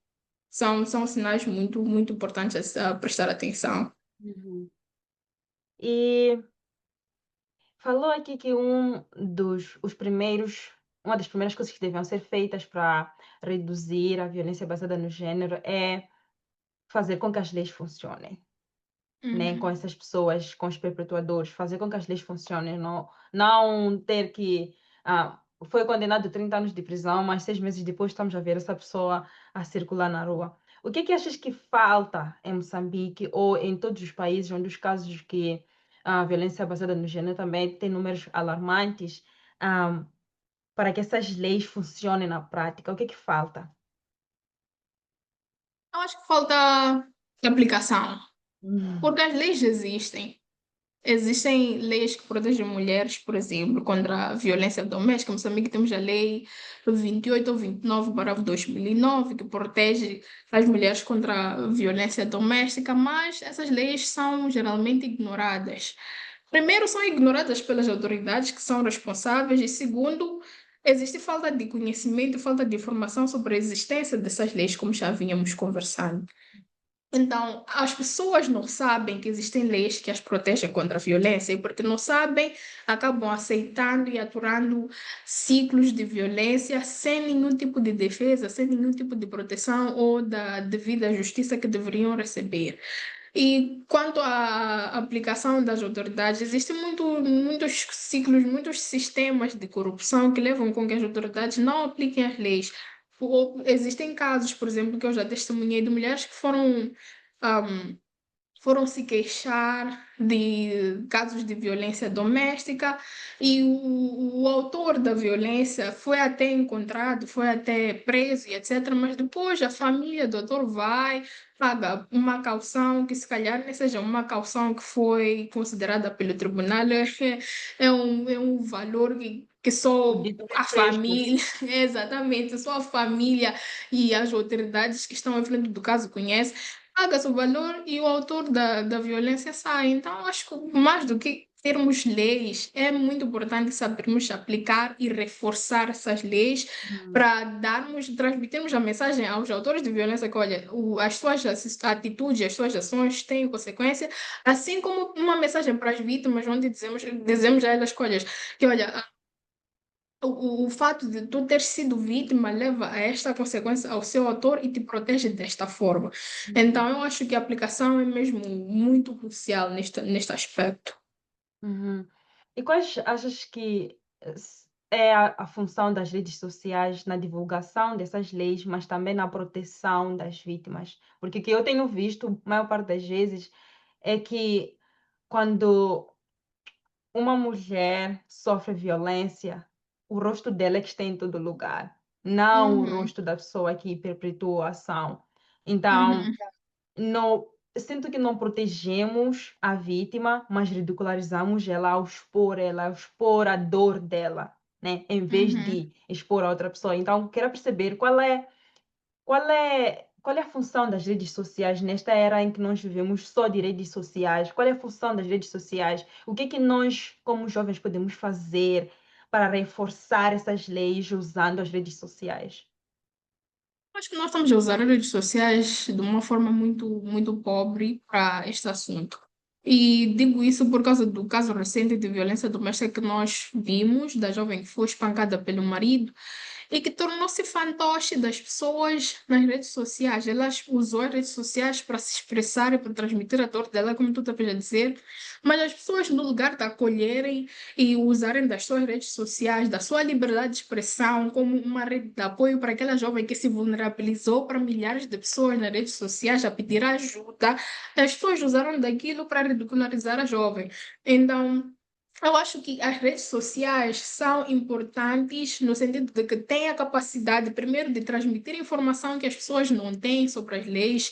sinais muito, muito importantes a prestar atenção. Uhum. E falou aqui que uma das primeiras coisas que deviam ser feitas para reduzir a violência baseada no gênero é fazer com que as leis funcionem, né? Com Uhum. essas pessoas, com os perpetuadores, fazer com que as leis funcionem, não ter que foi condenado a 30 anos de prisão, mas 6 meses depois estamos a ver essa pessoa a circular na rua. O que é que achas que falta em Moçambique ou em todos os países onde os casos que a violência baseada no gênero também tem números alarmantes, ah, para que essas leis funcionem na prática? O que é que falta? Eu acho que falta aplicação, Hum. porque as leis existem. Existem leis que protegem mulheres, por exemplo, contra a violência doméstica. Em Moçambique temos a lei 28 ou 29/2009, que protege as mulheres contra a violência doméstica, mas essas leis são geralmente ignoradas. Primeiro, são ignoradas pelas autoridades que são responsáveis, e segundo, existe falta de conhecimento, falta de informação sobre a existência dessas leis, como já vínhamos conversando. Então, as pessoas não sabem que existem leis que as protegem contra a violência, e porque não sabem, acabam aceitando e aturando ciclos de violência sem nenhum tipo de defesa, sem nenhum tipo de proteção ou da devida justiça que deveriam receber. E quanto à aplicação das autoridades, existem muitos ciclos, muitos sistemas de corrupção que levam com que as autoridades não apliquem as leis. Existem casos, por exemplo, que eu já testemunhei de mulheres que ahm, foram se queixar de casos de violência doméstica, e o autor da violência foi até encontrado, foi até preso e etc. Mas depois a família do autor vai, paga uma caução que se calhar nem seja uma caução que foi considerada pelo tribunal, é um valor que O só dito a pretexto. família, exatamente, só a família e as autoridades que estão à frente do caso conhecem, paga-se o valor e o autor da violência sai. Então, acho que mais do que termos leis, é muito importante sabermos aplicar e reforçar essas leis Uhum, para transmitirmos a mensagem aos autores de violência que, olha, as suas atitudes, as suas ações têm consequência, assim como uma mensagem para as vítimas, onde dizemos a elas, que, olha, que, olha, o fato de tu ter sido vítima leva a esta consequência ao seu autor e te protege desta forma. uhum, Então, eu acho que a aplicação é mesmo muito crucial neste aspecto. uhum. E quais achas que é a função das redes sociais na divulgação dessas leis, mas também na proteção das vítimas? Porque o que eu tenho visto, a maior parte das vezes, é que quando uma mulher sofre violência, o rosto dela é que está em todo lugar, não o Uhum, rosto da pessoa que perpetuou a ação. Então, uhum, não, sinto que não protegemos a vítima, mas ridicularizamos ela ao expor ela, ao expor a dor dela, né? Em vez uhum. de expor a outra pessoa. Então, quero perceber qual é a função das redes sociais nesta era em que nós vivemos só de redes sociais? Qual é a função das redes sociais? O que é que nós, como jovens, podemos fazer para reforçar essas leis usando as redes sociais? Acho que nós estamos a usar as redes sociais de uma forma muito pobre para este assunto. E digo isso por causa do caso recente de violência doméstica que nós vimos, da jovem que foi espancada pelo marido e que tornou-se fantoche das pessoas nas redes sociais. Ela usou as redes sociais para se expressar e para transmitir a dor dela, como tu estavas a dizer, mas as pessoas, no lugar de acolherem e usarem das suas redes sociais, da sua liberdade de expressão, como uma rede de apoio para aquela jovem que se vulnerabilizou para milhares de pessoas nas redes sociais a pedir ajuda, as pessoas usaram daquilo para ridicularizar a jovem. Então, eu acho que as redes sociais são importantes no sentido de que têm a capacidade, primeiro, de transmitir informação que as pessoas não têm sobre as leis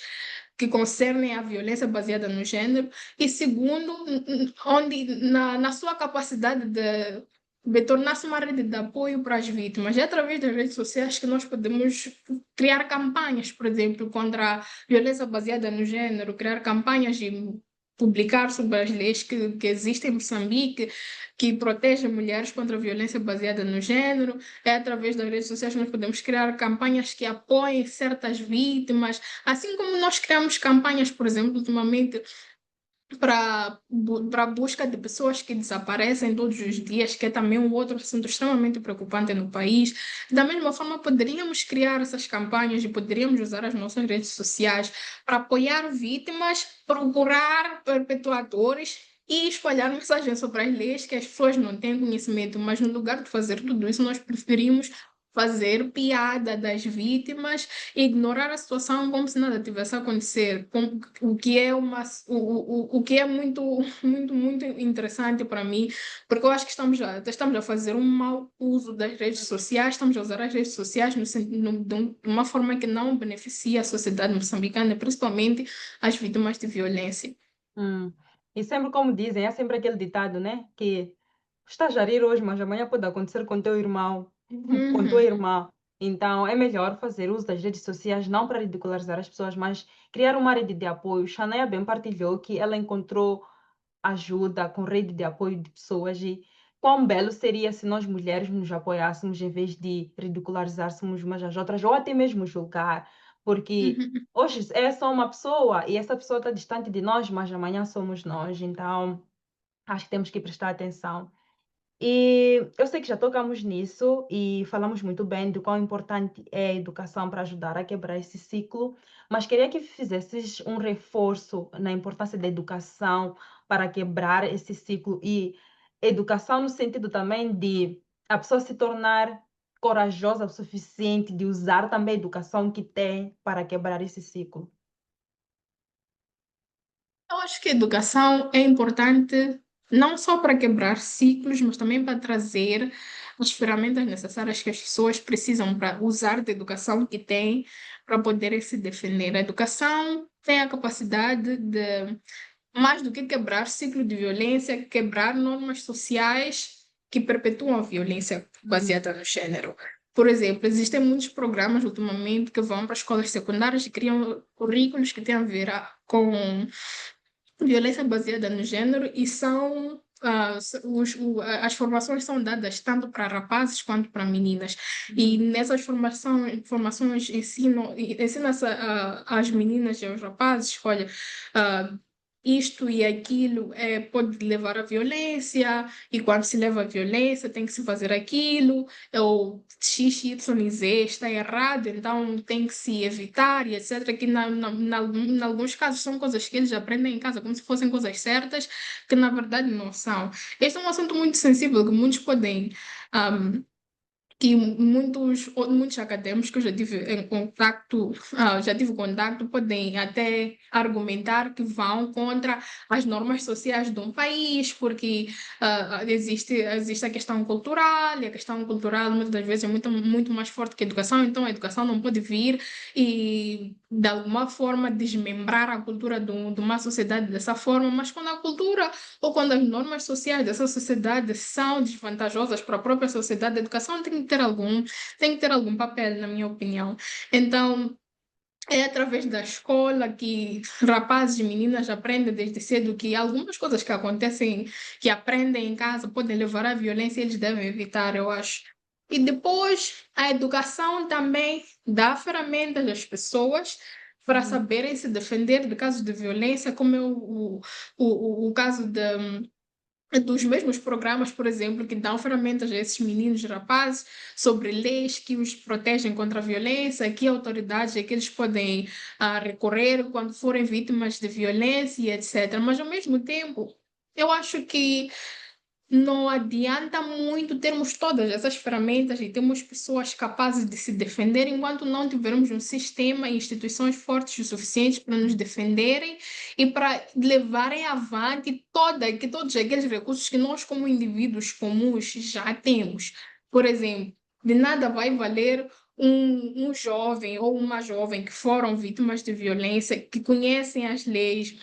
que concernem a violência baseada no gênero, e segundo, onde na sua capacidade de tornar-se uma rede de apoio para as vítimas. É através das redes sociais que nós podemos criar campanhas, por exemplo, contra a violência baseada no gênero, criar campanhas e publicar sobre as leis que existem em Moçambique, que protegem mulheres contra a violência baseada no gênero. É através das redes sociais que nós podemos criar campanhas que apoiem certas vítimas, assim como nós criamos campanhas, por exemplo, ultimamente para a busca de pessoas que desaparecem todos os dias, que é também um outro assunto extremamente preocupante no país. Da mesma forma, poderíamos criar essas campanhas e poderíamos usar as nossas redes sociais para apoiar vítimas, procurar perpetuadores e espalhar mensagens sobre as leis que as pessoas não têm conhecimento, mas no lugar de fazer tudo isso, nós preferimos fazer piada das vítimas e ignorar a situação como se nada tivesse a acontecer, o que é o que é muito interessante para mim, porque eu acho que estamos a fazer um mau uso das redes sociais, estamos a usar as redes sociais de uma forma que não beneficia a sociedade moçambicana, principalmente as vítimas de violência. Hum. E sempre como dizem, é sempre aquele ditado, né? Que estás a rir hoje, mas amanhã pode acontecer com teu irmão, com tua Uhum, irmã. Então, é melhor fazer uso das redes sociais, não para ridicularizar as pessoas, mas criar uma rede de apoio. Shanaia bem partilhou que ela encontrou ajuda com rede de apoio de pessoas e quão belo seria se nós mulheres nos apoiássemos em vez de ridicularizarmos umas às outras ou até mesmo julgar, porque uhum. hoje é só uma pessoa e essa pessoa está distante de nós, mas amanhã somos nós, então acho que temos que prestar atenção. E eu sei que já tocamos nisso e falamos muito bem do quão importante é a educação para ajudar a quebrar esse ciclo, mas queria que fizesses um reforço na importância da educação para quebrar esse ciclo e educação no sentido também de a pessoa se tornar corajosa o suficiente de usar também a educação que tem para quebrar esse ciclo. Eu acho que a educação é importante não só para quebrar ciclos, mas também para trazer as ferramentas necessárias que as pessoas precisam para usar da educação que têm para poderem se defender. A educação tem a capacidade de, mais do que quebrar ciclo de violência, quebrar normas sociais que perpetuam a violência Uhum, baseada no gênero. Por exemplo, existem muitos programas ultimamente que vão para escolas secundárias e criam currículos que têm a ver com violência baseada no gênero e são as formações são dadas tanto para rapazes quanto para meninas. E nessas formações ensina-se às meninas e aos rapazes, olha, ah, isto e aquilo pode levar à violência, e quando se leva à violência tem que se fazer aquilo, ou X, Y e Z está errado, então tem que se evitar, e etc. Que em alguns casos são coisas que eles aprendem em casa como se fossem coisas certas, que na verdade não são. Este é um assunto muito sensível que muitos podem. ahm, que muitos acadêmicos que eu já tive em contato, já tive contato, podem até argumentar que vão contra as normas sociais de um país, porque existe a questão cultural, e a questão cultural muitas das vezes é muito mais forte que a educação, então a educação não pode vir e, de alguma forma, desmembrar a cultura de uma sociedade dessa forma, mas quando a cultura ou quando as normas sociais dessa sociedade são desvantajosas para a própria sociedade, a educação tem que ter algum papel, na minha opinião. Então, é através da escola que rapazes e meninas aprendem desde cedo que algumas coisas que acontecem, que aprendem em casa, podem levar à violência e eles devem evitar, eu acho. E depois, a educação também dá ferramentas às pessoas para Uhum. saberem se defender de casos de violência, como é o caso dos mesmos programas, por exemplo, que dão ferramentas a esses meninos e rapazes sobre leis que os protegem contra a violência, que autoridades é que eles podem recorrer quando forem vítimas de violência e etc. Mas, ao mesmo tempo, eu acho que não adianta muito termos todas essas ferramentas e termos pessoas capazes de se defender enquanto não tivermos um sistema e instituições fortes o suficiente para nos defenderem e para levarem avante todos aqueles recursos que nós, como indivíduos comuns, já temos. Por exemplo, de nada vai valer um jovem ou uma jovem que foram vítimas de violência, que conhecem as leis,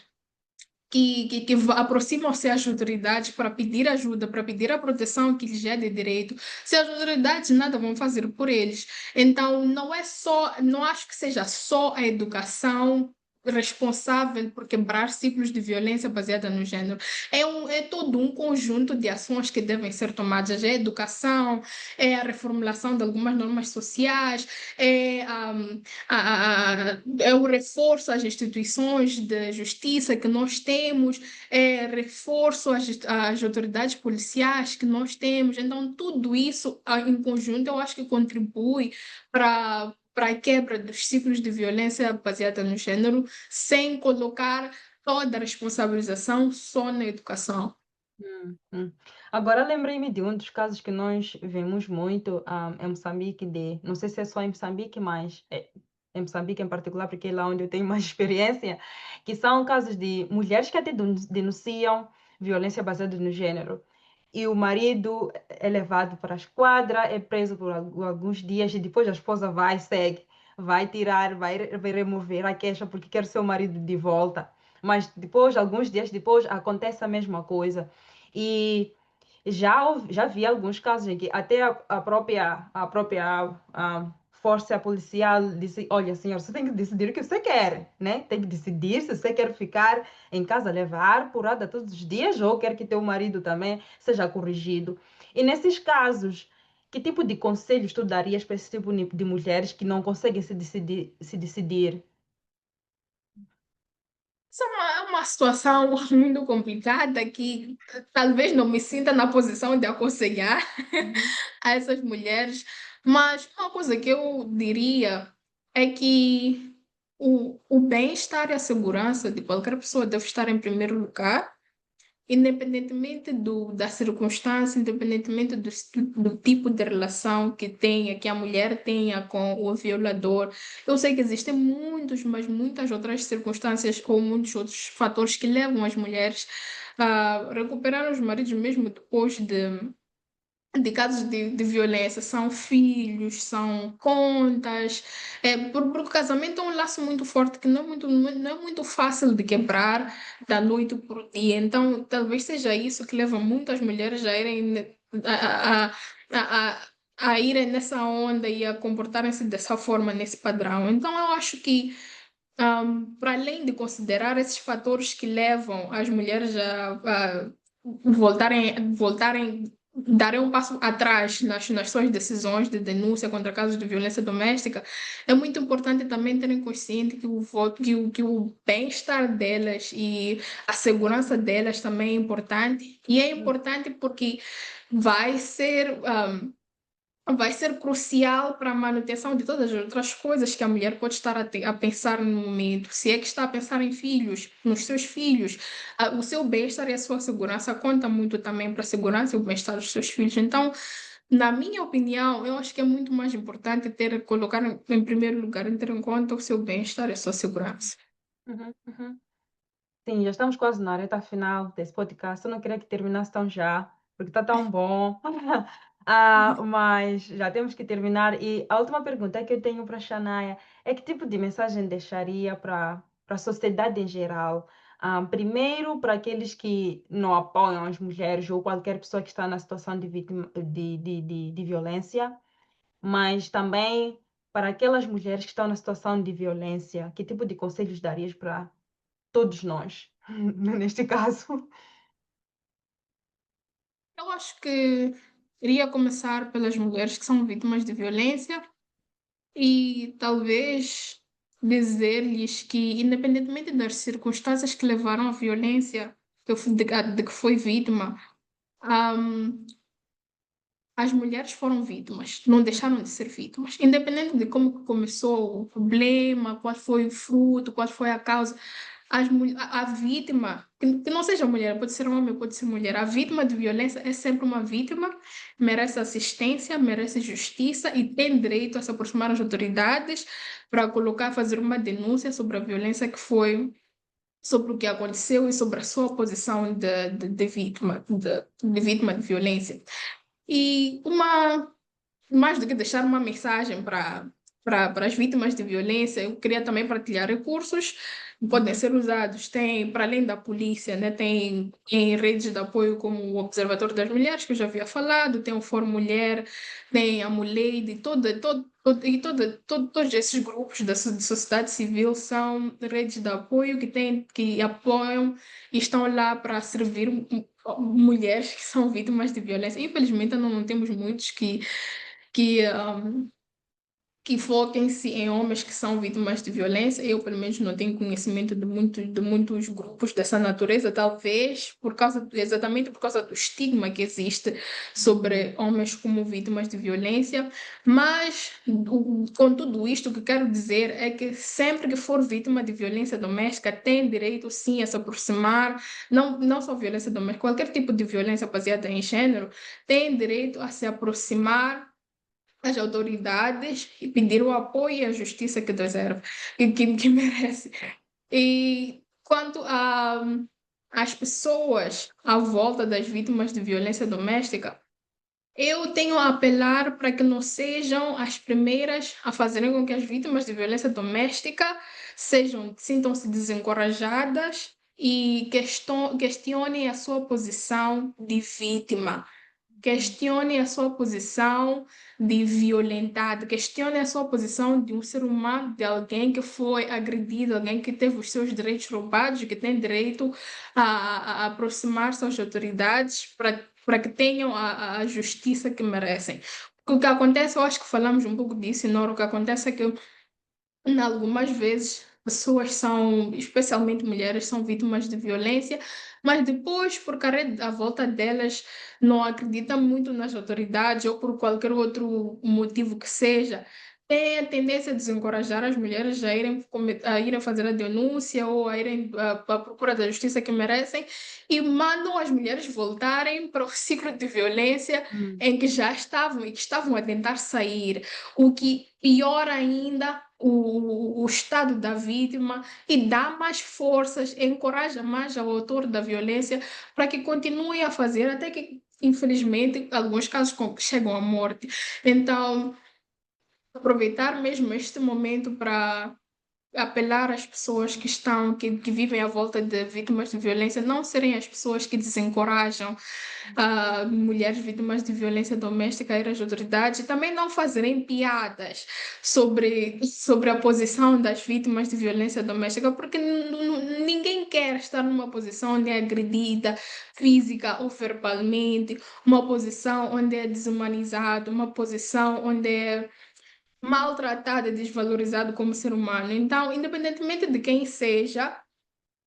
que aproximam-se às autoridades para pedir ajuda, para pedir a proteção que lhes é de direito, se as autoridades nada vão fazer por eles. Então, não acho que seja só a educação responsável por quebrar ciclos de violência baseada no gênero. É todo um conjunto de ações que devem ser tomadas. É a educação, é a reformulação de algumas normas sociais, é é o reforço às instituições de justiça que nós temos, é reforço às autoridades policiais que nós temos. Então, tudo isso em conjunto, eu acho que contribui para a quebra dos ciclos de violência baseada no gênero, sem colocar toda a responsabilização só na educação. Hum. Agora lembrei-me de um dos casos que nós vemos muito em Moçambique, não sei se é só em Moçambique, mas em Moçambique em particular, porque é lá onde eu tenho mais experiência, que são casos de mulheres que até denunciam violência baseada no gênero. E o marido é levado para a esquadra, é preso por alguns dias e depois a esposa vai, segue, vai tirar, vai remover a queixa porque quer seu marido de volta. Mas depois, alguns dias depois, acontece a mesma coisa. E já vi alguns casos em que até a força policial disse, olha, senhor, você tem que decidir o que você quer, né? Tem que decidir se você quer ficar em casa, levar porrada todos os dias, ou quer que teu marido também seja corrigido. E nesses casos, que tipo de conselhos tu darias para esse tipo de mulheres que não conseguem se decidir? Essa é uma situação muito complicada que talvez não me sinta na posição de aconselhar Uhum, a essas mulheres, mas uma coisa que eu diria é que o bem-estar e a segurança de qualquer pessoa deve estar em primeiro lugar, independentemente da circunstância, independentemente do tipo de relação que tenha, que a mulher tenha com o violador. Eu sei que existem mas muitas outras circunstâncias ou muitos outros fatores que levam as mulheres a recuperar os maridos mesmo depois de casos de violência, são filhos, são contas, porque o casamento é um laço muito forte que não é muito fácil de quebrar da noite para o dia. Então, talvez seja isso que leva muitas mulheres a irem, a, a, a irem nessa onda e a comportarem-se dessa forma, nesse padrão. Então, eu acho que para além de considerar esses fatores que levam as mulheres darem um passo atrás nas suas decisões de denúncia contra casos de violência doméstica, é muito importante também terem consciente que que o bem-estar delas e a segurança delas também é importante. E é importante porque vai ser. Vai ser crucial para a manutenção de todas as outras coisas que a mulher pode estar a pensar no momento. Se é que está a pensar em filhos, nos seus filhos, o seu bem-estar e a sua segurança conta muito também para a segurança e o bem-estar dos seus filhos. Então, na minha opinião, eu acho que é muito mais importante colocar em primeiro lugar, ter em conta o seu bem-estar e a sua segurança. Uhum, uhum. Sim, já estamos quase na reta final desse podcast. Eu não queria que terminasse tão já, porque está tão bom. Mas já temos que terminar. E a última pergunta que eu tenho para a Shania é que tipo de mensagem deixaria para a sociedade em geral? Primeiro, para aqueles que não apoiam as mulheres ou qualquer pessoa que está na situação de vítima de violência, mas também para aquelas mulheres que estão na situação de violência, que tipo de conselhos darias para todos nós, neste caso? Eu acho que iria começar pelas mulheres que são vítimas de violência e talvez dizer-lhes que, independentemente das circunstâncias que levaram à violência de que foi vítima, ahm, as mulheres foram vítimas, não deixaram de ser vítimas. Independente de como que começou o problema, qual foi o fruto, qual foi a causa, a vítima, que não seja mulher, pode ser homem, pode ser mulher, a vítima de violência é sempre uma vítima, merece assistência, merece justiça e tem direito a se aproximar das autoridades para colocar, fazer uma denúncia sobre a violência que foi, sobre o que aconteceu e sobre a sua posição de vítima, de vítima de violência. E mais do que deixar uma mensagem para as vítimas de violência, eu queria também partilhar recursos que podem Uhum. ser usados. Tem, para além da polícia, né, tem redes de apoio como o Observatório das Mulheres, que eu já havia falado, tem o Fórum Mulher, tem a Muleide, todos esses grupos de sociedade civil são redes de apoio que apoiam e estão lá para servir mulheres que são vítimas de violência. Infelizmente, ainda não temos muitos que, um, que foquem-se em homens que são vítimas de violência. Eu, pelo menos, não tenho conhecimento de muitos grupos dessa natureza, talvez exatamente por causa do estigma que existe sobre homens como vítimas de violência. Mas, com tudo isto, o que quero dizer é que sempre que for vítima de violência doméstica, tem direito, sim, a se aproximar, não só violência doméstica, qualquer tipo de violência baseada em gênero, tem direito a se aproximar as autoridades e pedir o apoio e a justiça que deserve, que merece. E quanto às pessoas à volta das vítimas de violência doméstica, eu tenho a apelar para que não sejam as primeiras a fazerem com que as vítimas de violência doméstica sintam-se desencorajadas e questionem a sua posição de vítima. Questione a sua posição de violentado, questione a sua posição de um ser humano, de alguém que foi agredido, alguém que teve os seus direitos roubados, que tem direito a aproximar-se às autoridades para que tenham a justiça que merecem. O que acontece, eu acho que falamos um pouco disso, Nora, o que acontece é que algumas vezes, pessoas são, especialmente mulheres, são vítimas de violência, mas depois, por causa da volta delas, não acreditam muito nas autoridades ou por qualquer outro motivo que seja, tem a tendência a desencorajar as mulheres a irem fazer a denúncia ou a irem à procura da justiça que merecem e mandam as mulheres voltarem para o ciclo de violência Hum. em que já estavam e que estavam a tentar sair, o que piora ainda o estado da vítima e dá mais forças, encoraja mais ao autor da violência para que continue a fazer, até que, infelizmente, alguns casos chegam à morte. Então, aproveitar mesmo este momento apelar às pessoas que vivem à volta de vítimas de violência não serem as pessoas que desencorajam mulheres vítimas de violência doméstica a ir às autoridades e também não fazerem piadas sobre a posição das vítimas de violência doméstica, porque ninguém quer estar numa posição onde é agredida física ou verbalmente, uma posição onde é desumanizado, uma posição onde é maltratado e desvalorizado como ser humano. Então, independentemente de quem seja,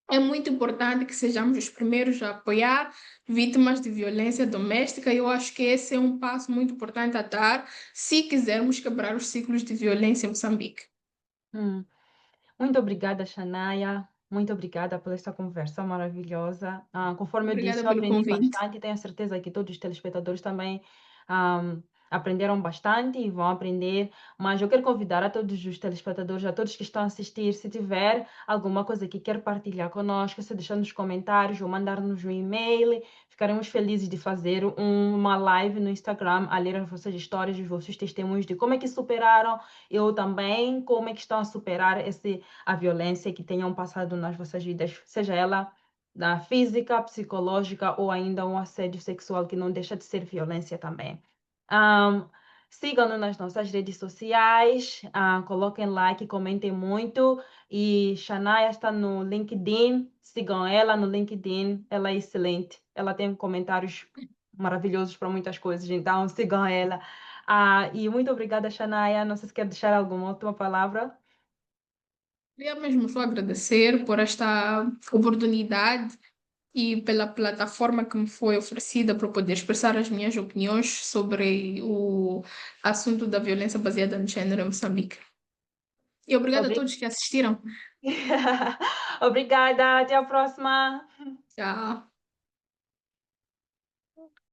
é muito importante que sejamos os primeiros a apoiar vítimas de violência doméstica. E eu acho que esse é um passo muito importante a dar se quisermos quebrar os ciclos de violência em Moçambique. Hum. Muito obrigada, Shanaia. Muito obrigada por esta conversa maravilhosa. Conforme eu disse, Obrigada eu pelo aprendi convite. bastante e tenho certeza que todos os telespectadores também ah, aprenderam bastante e vão aprender. Mas eu quero convidar a todos os telespectadores, a todos que estão a assistir, se tiver alguma coisa que quer partilhar conosco, se deixar nos comentários ou mandar-nos um e-mail. Ficaremos felizes de fazer uma live no Instagram a ler as vossas histórias, os vossos testemunhos de como é que superaram, eu também, como é que estão a superar a violência que tenham passado nas vossas vidas, seja ela da física, psicológica ou ainda um assédio sexual que não deixa de ser violência também. Um, Sigam-nos nas nossas redes sociais, coloquem like, comentem muito. E Shania está no LinkedIn, sigam ela no LinkedIn, ela é excelente. Ela tem comentários maravilhosos para muitas coisas, então sigam ela. E muito obrigada, Shania. Não sei se quer deixar alguma última palavra. Queria mesmo só agradecer por esta oportunidade e pela plataforma que me foi oferecida para poder expressar as minhas opiniões sobre o assunto da violência baseada no gênero em Moçambique. E obrigada a Obri- todos que assistiram. Obrigada, até a próxima. Tchau.